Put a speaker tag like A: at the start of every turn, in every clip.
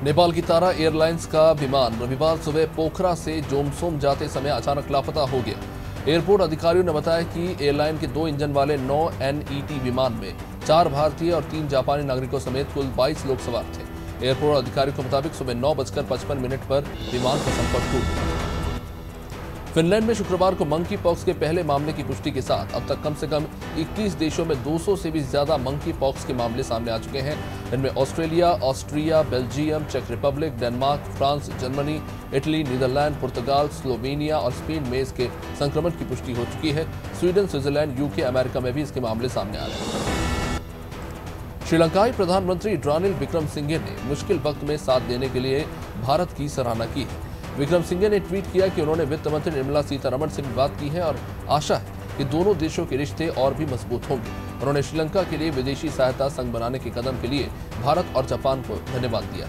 A: नेपाल की तारा एयरलाइंस का विमान रविवार सुबह पोखरा से जोमसोम जाते समय अचानक लापता हो गया। एयरपोर्ट अधिकारियों ने बताया कि एयरलाइन के 2 इंजन वाले 9 NET विमान में 4 भारतीय और 3 जापानी नागरिकों समेत कुल 22 लोग सवार थे। एयरपोर्ट अधिकारियों के मुताबिक सुबह 9:55 पर विमान का संपर्क टूट गया। फिनलैंड में शुक्रवार को मंकी पॉक्स के पहले मामले की पुष्टि के साथ अब तक कम से कम 21 देशों में 200 से भी ज्यादा मंकी पॉक्स के मामले सामने आ चुके हैं। इनमें ऑस्ट्रेलिया, ऑस्ट्रिया, बेल्जियम, चेक Republic, Denmark, France, Germany, Italy, Netherland, पुर्तगाल, स्लोवेनिया और स्पेन में इसके संक्रमण की पुष्टि हो चुकी है। स्वीडन, स्विट्जरलैंड, यूके, अमेरिका में भी इसके मामले सामने आ रहे हैं। श्रीलंकाई प्रधानमंत्री रानिल विक्रमसिंघे ने मुश्किल वक्त में साथ देने के लिए भारत की सराहना की है। विक्रमसिंघे ने ट्वीट किया कि उन्होंने वित्त मंत्री निर्मला सीतारमण से भी बात की है और आशा है कि दोनों देशों के रिश्ते और भी मजबूत होंगे। उन्होंने श्रीलंका के लिए विदेशी सहायता संघ बनाने के कदम के लिए भारत और जापान को धन्यवाद दिया।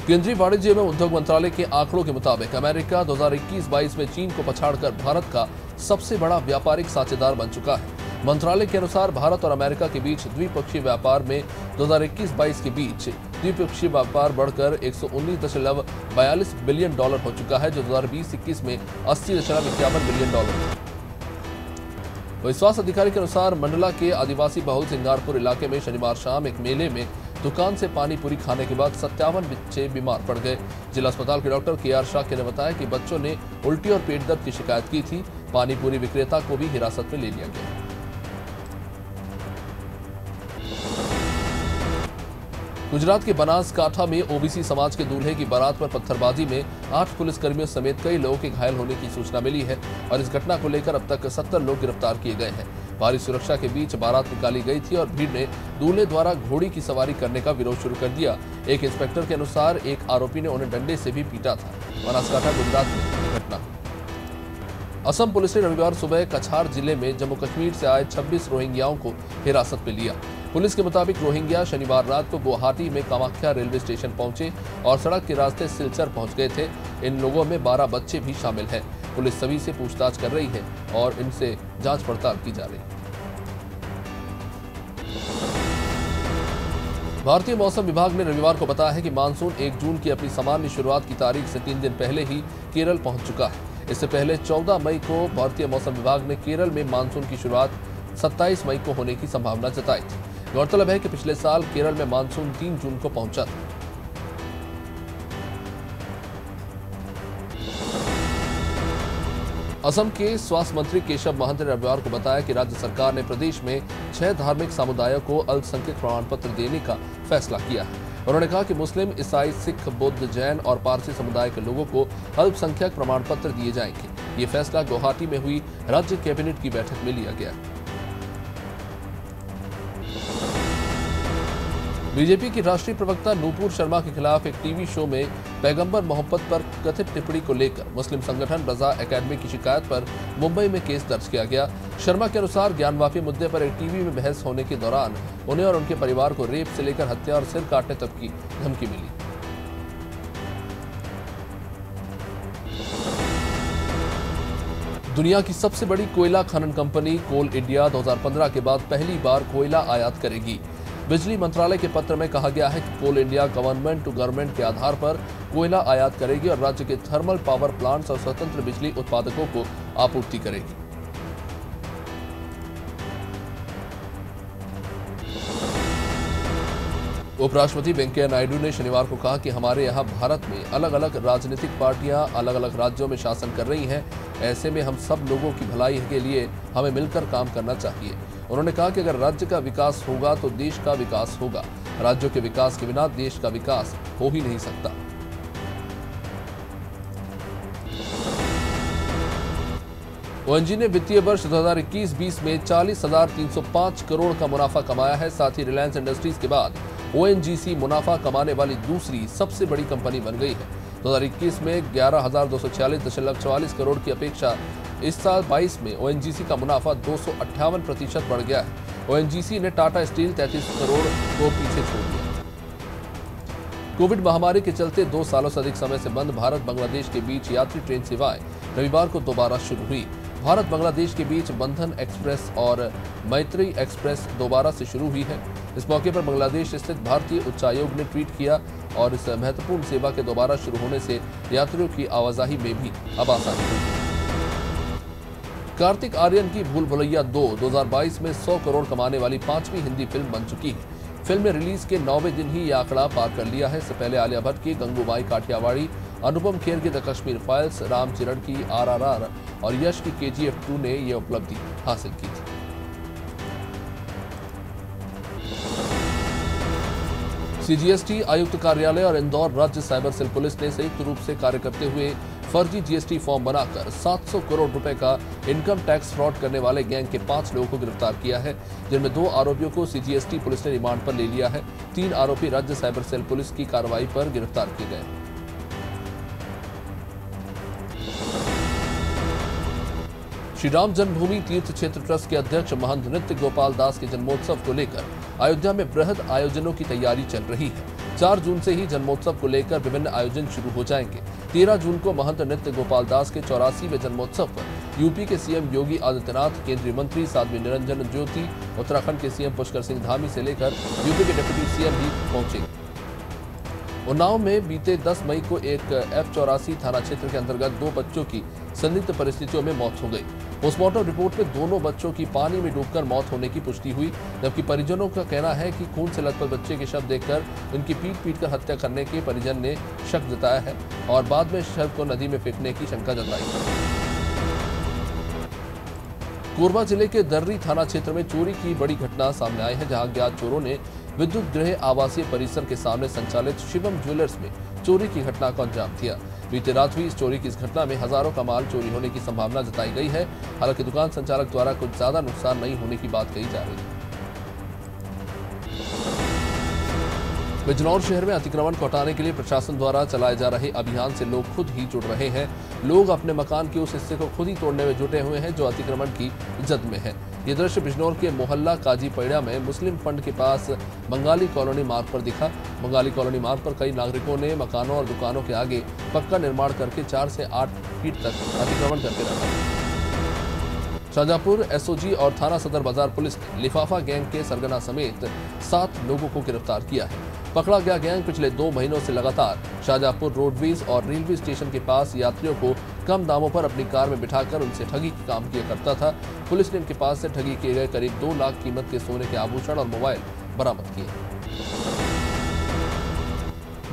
A: केंद्रीय वाणिज्य एवं उद्योग मंत्रालय के आंकड़ों के मुताबिक अमेरिका 2021-22 में चीन को पछाड़कर भारत का सबसे बड़ा व्यापारिक साझेदार बन चुका है। मंत्रालय के अनुसार भारत और अमेरिका के बीच द्विपक्षीय व्यापार में 2021-22 के बीच द्विपक्षीय व्यापार बढ़कर $119.42 बिलियन हो चुका है, जो 2020-21 में $80.51 बिलियन। स्वास्थ्य अधिकारी के अनुसार मंडला के आदिवासी बहुल सिंगारपुर इलाके में शनिवार शाम एक मेले में दुकान से पानी पूरी खाने के बाद 57 बच्चे बीमार पड़ गए। जिला अस्पताल के डॉक्टर KR शाक्य ने बताया कि बच्चों ने उल्टी और पेट दर्द की शिकायत की थी। पानी पूरी विक्रेता को भी हिरासत में ले लिया गया। गुजरात के बनासकांठा में ओबीसी समाज के दूल्हे की बारात पर पत्थरबाजी में 8 पुलिसकर्मियों समेत कई लोगों के घायल होने की सूचना मिली है और इस घटना को लेकर अब तक 70 लोग गिरफ्तार किए गए हैं। भारी सुरक्षा के बीच बारात निकाली गई थी और भीड़ ने दूल्हे द्वारा घोड़ी की सवारी करने का विरोध शुरू कर दिया। एक इंस्पेक्टर के अनुसार एक आरोपी ने उन्हें डंडे से भी पीटा था। बनासकांठा, गुजरात में घटना। असम पुलिस ने रविवार सुबह कछार जिले में जम्मू कश्मीर से आए 26 रोहिंग्याओं को हिरासत में लिया। पुलिस के मुताबिक रोहिंग्या शनिवार रात को गुवाहाटी में कामाख्या रेलवे स्टेशन पहुंचे और सड़क के रास्ते सिलचर पहुंच गए थे। इन लोगों में 12 बच्चे भी शामिल हैं। पुलिस सभी से पूछताछ कर रही है और इनसे जांच पड़ताल की जा रही है। भारतीय मौसम विभाग ने रविवार को बताया है कि मानसून 1 जून की अपनी सामान्य शुरुआत की तारीख से 3 दिन पहले ही केरल पहुंच चुका है। इससे पहले 14 मई को भारतीय मौसम विभाग ने केरल में मानसून की शुरुआत 27 मई को होने की संभावना जताई थी। गौरतलब है कि पिछले साल केरल में मानसून 3 जून को पहुंचा था। असम के स्वास्थ्य मंत्री केशव महंत ने रविवार को बताया कि राज्य सरकार ने प्रदेश में 6 धार्मिक समुदायों को अल्पसंख्यक प्रमाण पत्र देने का फैसला किया है। उन्होंने कहा कि मुस्लिम, ईसाई, सिख, बौद्ध, जैन और पारसी समुदाय के लोगों को अल्पसंख्यक प्रमाण पत्र दिए जाएंगे। ये फैसला गुवाहाटी में हुई राज्य कैबिनेट की बैठक में लिया गया। बीजेपी की राष्ट्रीय प्रवक्ता नूपुर शर्मा के खिलाफ एक टीवी शो में पैगंबर मोहब्बत पर कथित टिप्पणी को लेकर मुस्लिम संगठन रजा एकेडमी की शिकायत पर मुंबई में केस दर्ज किया गया। शर्मा के अनुसार ज्ञानवापी मुद्दे पर एक टीवी में बहस होने के दौरान उन्हें और उनके परिवार को रेप से लेकर हत्या और सिर काटने तक की धमकी मिली। दुनिया की सबसे बड़ी कोयला खनन कंपनी कोल इंडिया 2015 के बाद पहली बार कोयला आयात करेगी। बिजली मंत्रालय के पत्र में कहा गया है कि कोल इंडिया गवर्नमेंट टू गवर्नमेंट के आधार पर कोयला आयात करेगी और राज्य के थर्मल पावर प्लांट्स और स्वतंत्र बिजली उत्पादकों को आपूर्ति करेगी। उपराष्ट्रपति वेंकैया नायडू ने शनिवार को कहा कि हमारे यहाँ भारत में अलग अलग राजनीतिक पार्टियां अलग अलग राज्यों में शासन कर रही हैं। ऐसे में हम सब लोगों की भलाई के लिए हमें मिलकर काम करना चाहिए। उन्होंने कहा कि अगर राज्य का विकास होगा तो देश का विकास होगा। राज्यों के विकास के बिना देश का विकास हो ही नहीं सकता। ओएनजी ने वित्तीय वर्ष 2021-20 में 40,305 करोड़ का मुनाफा कमाया है। साथ ही रिलायंस इंडस्ट्रीज के बाद ओएनजीसी मुनाफा कमाने वाली दूसरी सबसे बड़ी कंपनी बन गई है। 2021 में 11,246.44 करोड़ की अपेक्षा इस साल 22 में ओएनजीसी का मुनाफा 258% बढ़ गया है। ओएनजीसी ने टाटा स्टील 33 करोड़ को पीछे छोड़ दिया। कोविड महामारी के चलते 2 सालों से अधिक समय से बंद भारत बांग्लादेश के बीच यात्री ट्रेन सेवाएं रविवार को दोबारा शुरू हुई। भारत बांग्लादेश के बीच बंधन एक्सप्रेस और मैत्री एक्सप्रेस दोबारा से शुरू हुई है। इस मौके पर बांग्लादेश स्थित भारतीय उच्चायोग ने ट्वीट किया और इस महत्वपूर्ण सेवा के दोबारा शुरू होने से यात्रियों की आवाजाही में भी अब आसानी होगी। कार्तिक आर्यन की भूल भुलैया 2 2022 में 100 करोड़ कमाने वाली 5वीं हिंदी फिल्म बन चुकी है। फिल्म ने रिलीज के 9वें दिन ही यह आंकड़ा पार कर लिया है। इससे पहले आलिया भट्ट की गंगूबाई काठियावाड़ी, अनुपम खेर की द कश्मीर फाइल्स, रामचरण की RRR और यश की KGF 2 ने यह उपलब्धि हासिल की थी। CGST आयुक्त कार्यालय और इंदौर राज्य साइबर सेल पुलिस ने संयुक्त रूप से कार्य करते हुए फर्जी GST फॉर्म बनाकर 700 करोड़ रुपए का इनकम टैक्स फ्रॉड करने वाले गैंग के 5 लोगों को गिरफ्तार किया है, जिनमें 2 आरोपियों को CGST पुलिस ने रिमांड पर ले लिया है। 3 आरोपी राज्य साइबर सेल पुलिस की कार्रवाई पर गिरफ्तार किए गए। श्री राम जन्मभूमि तीर्थ क्षेत्र ट्रस्ट के अध्यक्ष महंत नृत्य गोपाल दास के जन्मोत्सव को लेकर अयोध्या में बृहद आयोजनों की तैयारी चल रही है। 4 जून से ही जन्मोत्सव को लेकर विभिन्न आयोजन शुरू हो जाएंगे। 13 जून को महंत नृत्य गोपाल दास के 84वें जन्मोत्सव पर यूपी के CM योगी आदित्यनाथ, केंद्रीय मंत्री साध्वी निरंजन ज्योति, उत्तराखंड के CM पुष्कर सिंह धामी से लेकर यूपी के डिप्टी CM भी पहुंचेंगे। उन्नाव में बीते 10 मई को एक F84 थाना क्षेत्र के अंतर्गत 2 बच्चों की संदिग्ध परिस्थितियों में मौत हो गई। पोस्टमार्टम रिपोर्ट में दोनों बच्चों की पानी में डूबकर मौत होने की पुष्टि हुई, जबकि परिजनों का कहना है कि खून से लथपथ बच्चे के शव देखकर उनकी पीट कर हत्या करने के परिजन ने शक जताया है और बाद में शव को नदी में फेंकने की शंका जताई। कोरबा जिले के दर्री थाना क्षेत्र में चोरी की बड़ी घटना सामने आई है, जहां अज्ञात चोरों ने विद्युत गृह आवासीय परिसर के सामने संचालित शिवम ज्वेलर्स में चोरी की घटना को अंजाम दिया। बीती रात हुई इस चोरी की इस घटना में हजारों का माल चोरी होने की संभावना जताई गई है। हालांकि दुकान संचालक द्वारा कुछ ज्यादा नुकसान नहीं होने की बात कही जा रही है। बिजनौर शहर में अतिक्रमण को हटाने के लिए प्रशासन द्वारा चलाए जा रहे अभियान से लोग खुद ही जुड़ रहे हैं। लोग अपने मकान के उस हिस्से को खुद ही तोड़ने में जुटे हुए हैं जो अतिक्रमण की जद में है। ये दृश्य बिजनौर के मोहल्ला काजीपैड़ा में मुस्लिम फंड के पास बंगाली कॉलोनी मार्ग पर दिखा। बंगाली कॉलोनी मार्ग पर कई नागरिकों ने मकानों और दुकानों के आगे पक्का निर्माण करके 4 से 8 फीट तक अतिक्रमण करके रखा। शाहजहांपुर SOG और थाना सदर बाजार पुलिस ने लिफाफा गैंग के सरगना समेत 7 लोगों को गिरफ्तार किया है। पकड़ा गया गैंग पिछले 2 महीनों से लगातार शाहजहांपुर रोडवेज और रेलवे स्टेशन के पास यात्रियों को कम दामों पर अपनी कार में बिठाकर उनसे ठगी का काम किया करता था। पुलिस ने इनके पास से ठगी किए गए करीब 2 लाख कीमत के सोने के आभूषण और मोबाइल बरामद किए।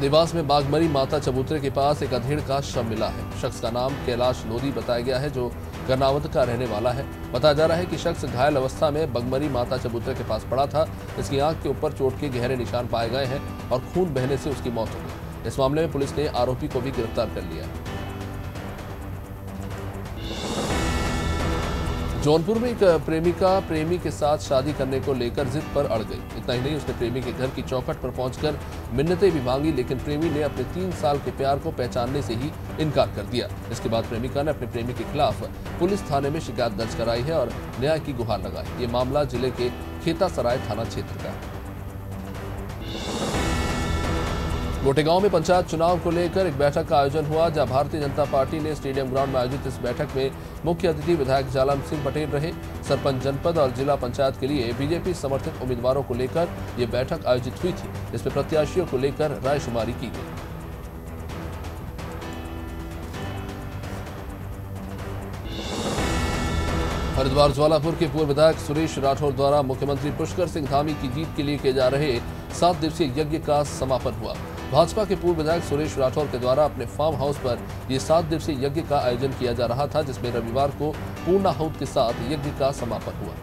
A: देवास में बागमरी माता चबूतरे के पास एक अधेड़ का शव मिला है। शख्स का नाम कैलाश लोधी बताया गया है, जो कर्नावत का रहने वाला है। बताया जा रहा है कि शख्स घायल अवस्था में बगमरी माता चबूतरे के पास पड़ा था। इसकी आंख के ऊपर चोट के गहरे निशान पाए गए हैं और खून बहने से उसकी मौत हो गई। इस मामले में पुलिस ने आरोपी को भी गिरफ्तार कर लिया है। जौनपुर में एक प्रेमिका प्रेमी के साथ शादी करने को लेकर जिद पर अड़ गई। इतना ही नहीं, उसने प्रेमी के घर की चौखट पर पहुंचकर मिन्नतें भी मांगी, लेकिन प्रेमी ने अपने 3 साल के प्यार को पहचानने से ही इनकार कर दिया। इसके बाद प्रेमिका ने अपने प्रेमी के खिलाफ पुलिस थाने में शिकायत दर्ज कराई है और न्याय की गुहार लगाई। ये मामला जिले के खेतासराय थाना क्षेत्र का है। गोटेगांव में पंचायत चुनाव को लेकर एक बैठक का आयोजन हुआ, जहां भारतीय जनता पार्टी ने स्टेडियम ग्राउंड में आयोजित इस बैठक में मुख्य अतिथि विधायक जालम सिंह पटेल रहे। सरपंच जनपद और जिला पंचायत के लिए बीजेपी समर्थित उम्मीदवारों को लेकर यह बैठक आयोजित हुई थी, जिसमें प्रत्याशियों को लेकर रायशुमारी की गई। हरिद्वार ज्वालापुर के पूर्व विधायक सुरेश राठौर द्वारा मुख्यमंत्री पुष्कर सिंह धामी की जीत के लिए किए जा रहे 7 दिवसीय यज्ञ का समापन हुआ। भाजपा के पूर्व विधायक सुरेश राठौर के द्वारा अपने फार्म हाउस पर यह 7 दिवसीय यज्ञ का आयोजन किया जा रहा था, जिसमें रविवार को पूर्णाहुति के साथ यज्ञ का समापन हुआ।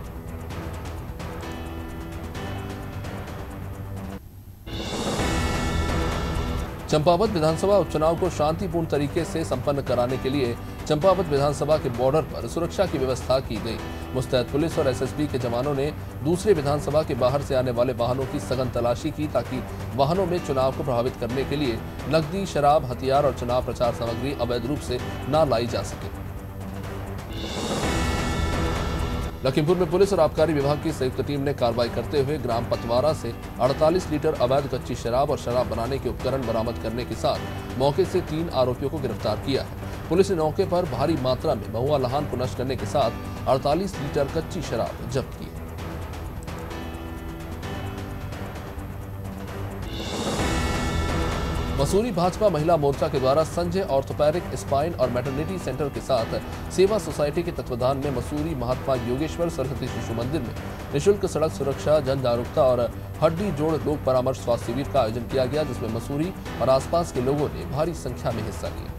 A: चंपावत विधानसभा उपचुनाव को शांतिपूर्ण तरीके से संपन्न कराने के लिए चंपावत विधानसभा के बॉर्डर पर सुरक्षा की व्यवस्था की गई। मुस्तैद पुलिस और SSB के जवानों ने दूसरे विधानसभा के बाहर से आने वाले वाहनों की सघन तलाशी की, ताकि वाहनों में चुनाव को प्रभावित करने के लिए नकदी, शराब, हथियार और चुनाव प्रचार सामग्री अवैध रूप से न लाई जा सके। लखीमपुर में पुलिस और आबकारी विभाग की संयुक्त टीम ने कार्रवाई करते हुए ग्राम पतवारा से 48 लीटर अवैध कच्ची शराब और शराब बनाने के उपकरण बरामद करने के साथ मौके से 3 आरोपियों को गिरफ्तार किया है। पुलिस ने मौके पर भारी मात्रा में महुआ लहान को नष्ट करने के साथ 48 लीटर कच्ची शराब जब्त की। मसूरी भाजपा महिला मोर्चा के द्वारा संजय ऑर्थोपैडिक स्पाइन और मैटरनिटी सेंटर के साथ सेवा सोसाइटी के तत्वाधान में मसूरी महात्मा योगेश्वर सरस्वती शिशु मंदिर में निःशुल्क सड़क सुरक्षा, जन जागरूकता और हड्डी जोड़ लोक परामर्श स्वास्थ्य शिविर का आयोजन किया गया, जिसमें मसूरी और आसपास के लोगों ने भारी संख्या में हिस्सा लिया।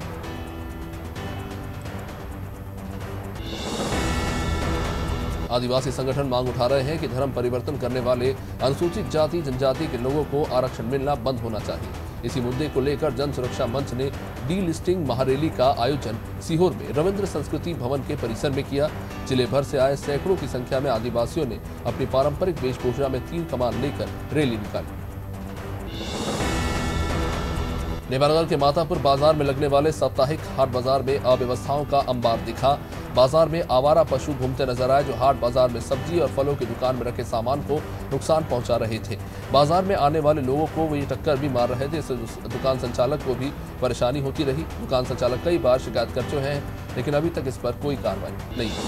A: आदिवासी संगठन मांग उठा रहे हैं कि धर्म परिवर्तन करने वाले अनुसूचित जाति जनजाति के लोगों को आरक्षण मिलना बंद होना चाहिए। इसी मुद्दे को लेकर जन सुरक्षा मंच ने डी लिस्टिंग महारैली का आयोजन सीहोर में रविंद्र संस्कृति भवन के परिसर में किया। जिले भर से आए सैकड़ों की संख्या में आदिवासियों ने अपनी पारंपरिक वेशभूषा में तीर कमान लेकर रैली निकाली। नेवानगर के मातापुर बाजार में लगने वाले साप्ताहिक हाट बाजार में अव्यवस्थाओं का अंबार दिखा। बाजार में आवारा पशु घूमते नजर आए, जो हाट बाजार में सब्जी और फलों की दुकान में रखे सामान को नुकसान पहुंचा रहे थे। बाजार में आने वाले लोगों को वे टक्कर भी मार रहे थे। इससे दुकान संचालक को भी परेशानी होती रही। दुकान संचालक कई बार शिकायत कर चुके हैं, लेकिन अभी तक इस पर कोई कार्रवाई नहीं हुई।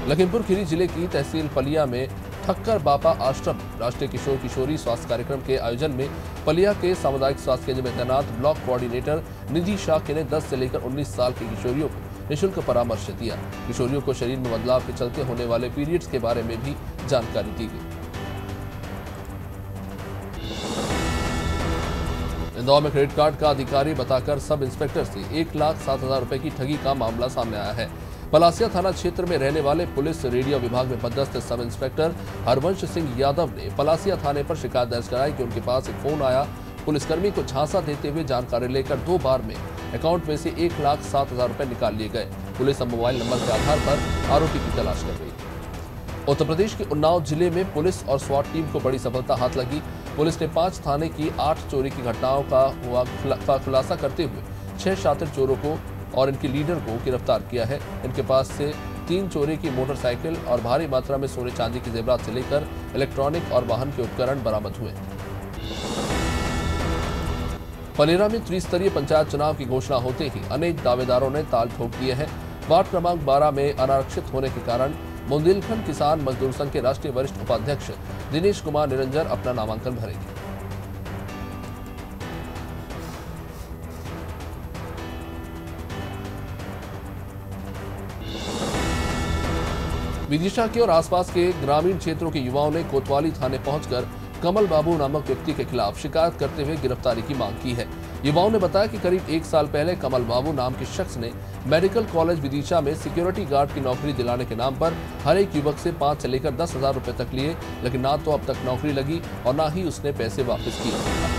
A: लखीमपुर खीरी जिले की तहसील पलिया में ठक्कर बापा आश्रम राष्ट्रीय किशोर किशोरी स्वास्थ्य कार्यक्रम के आयोजन में पलिया के सामुदायिक स्वास्थ्य केंद्र में तैनात ब्लॉक कोऑर्डिनेटर निधि शाह ने 10 से लेकर 19 साल की किशोरियों को निःशुल्क परामर्श दिया। किशोरियों को शरीर में बदलाव के चलते होने वाले पीरियड्स के बारे में भी जानकारी दी गई। इंदौर में क्रेडिट कार्ड का अधिकारी बताकर सब इंस्पेक्टर से 1,07,000 रुपए की ठगी का मामला सामने आया है। पलासिया थाना क्षेत्र में रहने वाले पुलिस रेडियो विभाग में पदस्थ सब इंस्पेक्टर हरवंश सिंह यादव ने पलासिया थाने पर शिकायत दर्ज कराई कि उनके पास एक फोन आया। पुलिसकर्मी को झांसा देते हुए जानकारी लेकर 2 बार में अकाउंट में से 1,07,000 रुपए निकाल लिए गए। पुलिस अब मोबाइल नंबर के आधार पर आरोपी की तलाश कर रही है। उत्तर प्रदेश के उन्नाव जिले में पुलिस और स्वाट टीम को बड़ी सफलता हाथ लगी। पुलिस ने 5 थाने की 8 चोरी की घटनाओं का खुलासा करते हुए 6 शातिर चोरों को और इनके लीडर को गिरफ्तार किया है। इनके पास से 3 चोरी की मोटरसाइकिल और भारी मात्रा में सोने चांदी के जेवरात से लेकर इलेक्ट्रॉनिक और वाहन के उपकरण बरामद हुए। पलेरा में त्रिस्तरीय पंचायत चुनाव की घोषणा होते ही अनेक दावेदारों ने ताल ठोक दिए हैं। वार्ड क्रमांक 12 में अनारक्षित होने के कारण बुंदेलखंड किसान मजदूर संघ के राष्ट्रीय वरिष्ठ उपाध्यक्ष दिनेश कुमार निरंजन अपना नामांकन भरेंगे। विदिशा के और आसपास के ग्रामीण क्षेत्रों के युवाओं ने कोतवाली थाने पहुंचकर कमल बाबू नामक व्यक्ति के खिलाफ शिकायत करते हुए गिरफ्तारी की मांग की है। युवाओं ने बताया कि करीब 1 साल पहले कमल बाबू नाम के शख्स ने मेडिकल कॉलेज विदिशा में सिक्योरिटी गार्ड की नौकरी दिलाने के नाम पर हर एक युवक से 5 से लेकर 10,000 रुपए तक लिए, लेकिन ना तो अब तक नौकरी लगी और ना ही उसने पैसे वापस किए।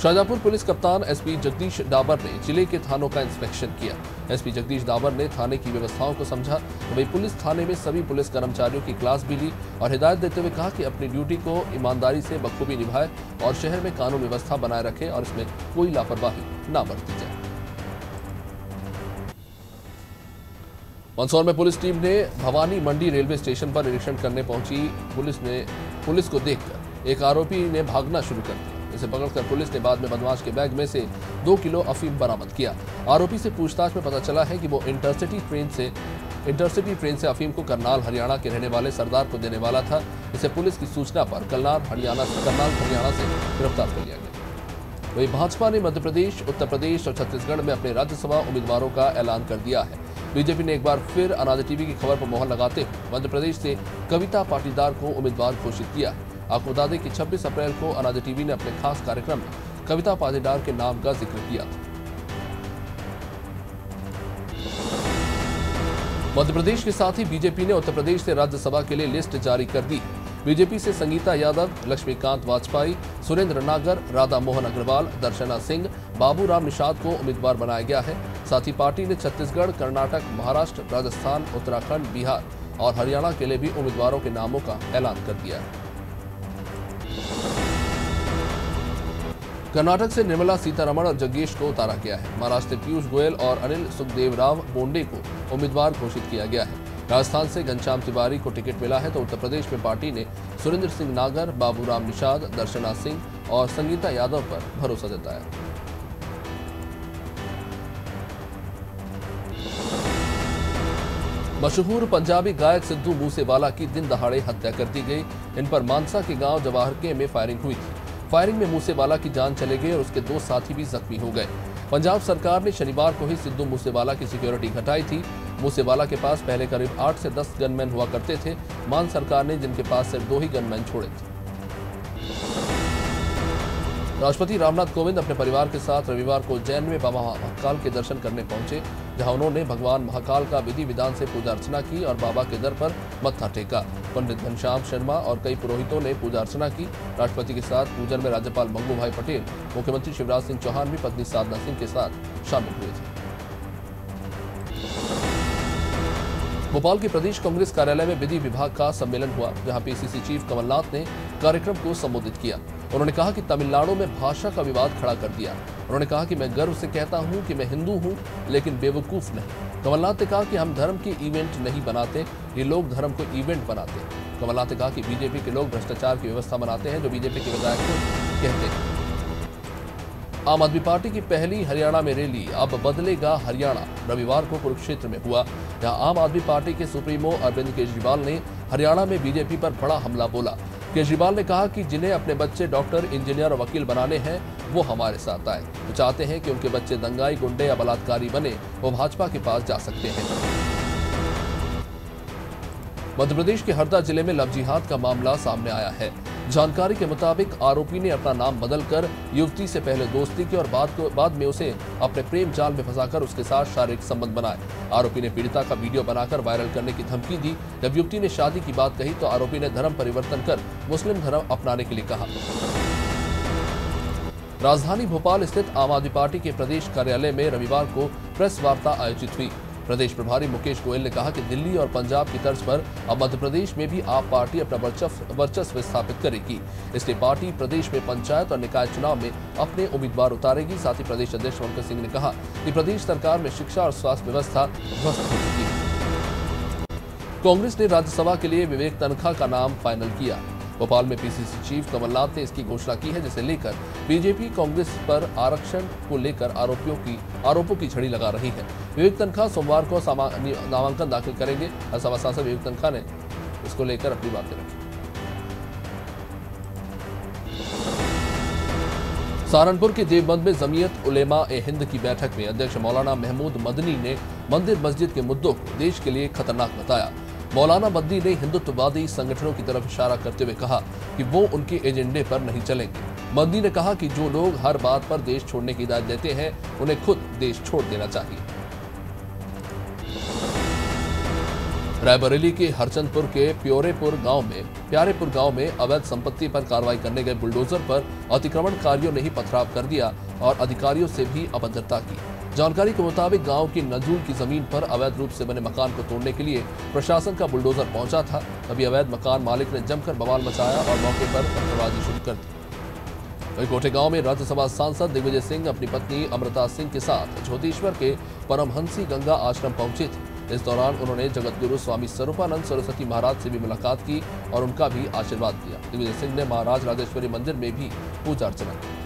A: शाहजहांपुर पुलिस कप्तान एसपी जगदीश डाबर ने जिले के थानों का इंस्पेक्शन किया। एसपी जगदीश डाबर ने थाने की व्यवस्थाओं को समझा। वही पुलिस थाने में सभी पुलिस कर्मचारियों की क्लास भी ली और हिदायत देते हुए कहा कि अपनी ड्यूटी को ईमानदारी से बखूबी निभाए और शहर में कानून व्यवस्था बनाए रखे और इसमें कोई लापरवाही न बरती जाए। मंदसौर में पुलिस टीम ने भवानी मंडी रेलवे स्टेशन पर निरीक्षण करने पहुंची। पुलिस को देखकर एक आरोपी ने भागना शुरू कर दिया। इसे पकड़कर पुलिस ने बाद में बदमाश के बैग में से 2 किलो अफीम बरामद किया। आरोपी से पूछताछ में पता चला है कि वो इंटरसिटी ट्रेन से अफीम को करनाल हरियाणा के रहने वाले सरदार को देने वाला था। इसे पुलिस की सूचना पर करनाल हरियाणा से गिरफ्तार कर लिया गया। वही भाजपा ने मध्य प्रदेश, उत्तर प्रदेश और छत्तीसगढ़ में अपने राज्यसभा उम्मीदवारों का ऐलान कर दिया है। बीजेपी ने एक बार फिर अनाज टीवी की खबर पर मोहर लगाते हुए मध्य प्रदेश से कविता पाटीदार को उम्मीदवार घोषित किया है। आपको बता दें कि 26 अप्रैल को अनाज टीवी ने अपने खास कार्यक्रम में कविता पाटीदार के नाम का जिक्र किया था। मध्य प्रदेश के साथ ही बीजेपी ने उत्तर प्रदेश से राज्यसभा के लिए लिस्ट जारी कर दी है। बीजेपी से संगीता यादव, लक्ष्मीकांत वाजपेयी, सुरेंद्र नागर, राधा मोहन अग्रवाल, दर्शना सिंह, बाबूराम निषाद को उम्मीदवार बनाया गया है। साथ ही पार्टी ने छत्तीसगढ़, कर्नाटक, महाराष्ट्र, राजस्थान, उत्तराखंड, बिहार और हरियाणा के लिए भी उम्मीदवारों के नामों का ऐलान कर दिया है। कर्नाटक से निर्मला सीतारमण और जग्गेश को उतारा गया है। महाराष्ट्र से पीयूष गोयल और अनिल सुखदेवराव बोंडे को उम्मीदवार घोषित किया गया है। राजस्थान से घनश्याम तिवारी को टिकट मिला है, तो उत्तर प्रदेश में पार्टी ने सुरेंद्र सिंह नागर, बाबूराम निषाद, दर्शना सिंह और संगीता यादव पर भरोसा जताया। मशहूर पंजाबी गायक सिद्धू मूसेवाला की दिन दहाड़े हत्या कर दी गई। इन पर मानसा के गांव जवाहरके में फायरिंग हुई थी। फायरिंग में मूसेवाला की जान चले गई और उसके 2 साथी भी जख्मी हो गए। पंजाब सरकार ने शनिवार को ही सिद्धू मूसेवाला की सिक्योरिटी घटाई थी। मूसेवाला के पास पहले करीब 8 से 10 गनमैन हुआ करते थे। मान सरकार ने जिनके पास सिर्फ 2 ही गनमैन छोड़े थे। राष्ट्रपति रामनाथ कोविंद अपने परिवार के साथ रविवार को उज्जैन में बाबा महाकाल के दर्शन करने पहुंचे, जहां उन्होंने भगवान महाकाल का विधि विधान से पूजा अर्चना की और बाबा के दर पर मत्था टेका। पंडित घनश्याम शर्मा और कई पुरोहितों ने पूजा अर्चना की। राष्ट्रपति के साथ पूजन में राज्यपाल मंगू भाई पटेल, मुख्यमंत्री शिवराज सिंह चौहान भी पत्नी साधना सिंह के साथ शामिल हुए थे। भोपाल के प्रदेश कांग्रेस कार्यालय में विधि विभाग का सम्मेलन हुआ, जहां पीसीसी चीफ कमलनाथ ने कार्यक्रम को संबोधित किया। उन्होंने कहा कि तमिलनाडु में भाषा का विवाद खड़ा कर दिया। उन्होंने कहा कि मैं गर्व से कहता हूं कि मैं हिंदू हूं, लेकिन बेवकूफ नहीं। कमलनाथ ने कहा कि हम धर्म की इवेंट नहीं बनाते, ये लोग धर्म को इवेंट बनाते हैं। कमलनाथ ने कहा कि बीजेपी के लोग भ्रष्टाचार की व्यवस्था बनाते हैं, जो बीजेपी के विधायक खुद कहते हैं। आम आदमी पार्टी की पहली हरियाणा में रैली अब बदलेगा हरियाणा रविवार को कुरुक्षेत्र में हुआ, जहां आम आदमी पार्टी के सुप्रीमो अरविंद केजरीवाल ने हरियाणा में बीजेपी पर बड़ा हमला बोला। केजरीवाल ने कहा कि जिन्हें अपने बच्चे डॉक्टर, इंजीनियर और वकील बनाने हैं, वो हमारे साथ आए। वो चाहते हैं कि उनके बच्चे दंगाई, गुंडे या बलात्कारी बने, वो भाजपा के पास जा सकते हैं। मध्य प्रदेश के हरदा जिले में लव जिहाद का मामला सामने आया है। जानकारी के मुताबिक आरोपी ने अपना नाम बदलकर युवती से पहले दोस्ती की और बाद में उसे अपने प्रेम जाल में फंसाकर उसके साथ शारीरिक संबंध बनाए। आरोपी ने पीड़िता का वीडियो बनाकर वायरल करने की धमकी दी। जब युवती ने शादी की बात कही तो आरोपी ने धर्म परिवर्तन कर मुस्लिम धर्म अपनाने के लिए कहा। राजधानी भोपाल स्थित आम आदमी पार्टी के प्रदेश कार्यालय में रविवार को प्रेस वार्ता आयोजित हुई। प्रदेश प्रभारी मुकेश गोयल ने कहा कि दिल्ली और पंजाब की तर्ज पर अब मध्य प्रदेश में भी आप पार्टी अपना वर्चस्व स्थापित करेगी। इसलिए पार्टी प्रदेश में पंचायत और निकाय चुनाव में अपने उम्मीदवार उतारेगी। साथ ही प्रदेश अध्यक्ष रमनकर सिंह ने कहा कि प्रदेश सरकार में शिक्षा और स्वास्थ्य व्यवस्था ध्वस्त हो चुकी है। कांग्रेस ने राज्यसभा के लिए विवेक तनखा का नाम फाइनल किया। भोपाल में पीसीसी चीफ कमलनाथ ने इसकी घोषणा की है, जिसे लेकर बीजेपी कांग्रेस पर आरक्षण को लेकर आरोपों की झड़ी लगा रही है। विवेक तनखा सोमवार को नामांकन दाखिल करेंगे। राज्यसभा सांसद विवेक तनखा ने इसको लेकर अपनी बातें रखी। सहारनपुर के देवबंद में जमीयत उलेमा ए हिंद की बैठक में अध्यक्ष मौलाना महमूद मदनी ने मंदिर मस्जिद के मुद्दों को देश के लिए खतरनाक बताया। मौलाना मदनी ने हिंदुत्ववादी संगठनों की तरफ इशारा करते हुए कहा कि वो उनके एजेंडे पर नहीं चलेंगे। मदनी ने कहा कि जो लोग हर बात पर देश छोड़ने की हिदायत देते हैं, उन्हें खुद देश छोड़ देना चाहिए। रायबरेली के हरचंदपुर के प्यारेपुर गांव में अवैध संपत्ति पर कार्रवाई करने गए बुलडोजर पर अतिक्रमणकारियों ने ही पथराव कर दिया और अधिकारियों से भी अभद्रता की। जानकारी के मुताबिक गांव की नजूल की जमीन पर अवैध रूप से बने मकान को तोड़ने के लिए प्रशासन का बुलडोजर पहुंचा था। तभी अवैध मकान मालिक ने जमकर बवाल मचाया और मौके पर पत्थरबाजी शुरू कर दी। वहीं कोटेगांव में राज्यसभा सांसद दिग्विजय सिंह अपनी पत्नी अमृता सिंह के साथ ज्योतिश्वर के परमहंसी गंगा आश्रम पहुंचे थे। इस दौरान उन्होंने जगतगुरु स्वामी स्वरूपानंद सरस्वती महाराज से भी मुलाकात की और उनका भी आशीर्वाद दिया। दिग्विजय सिंह ने महाराज राजेश्वरी मंदिर में भी पूजा अर्चना की।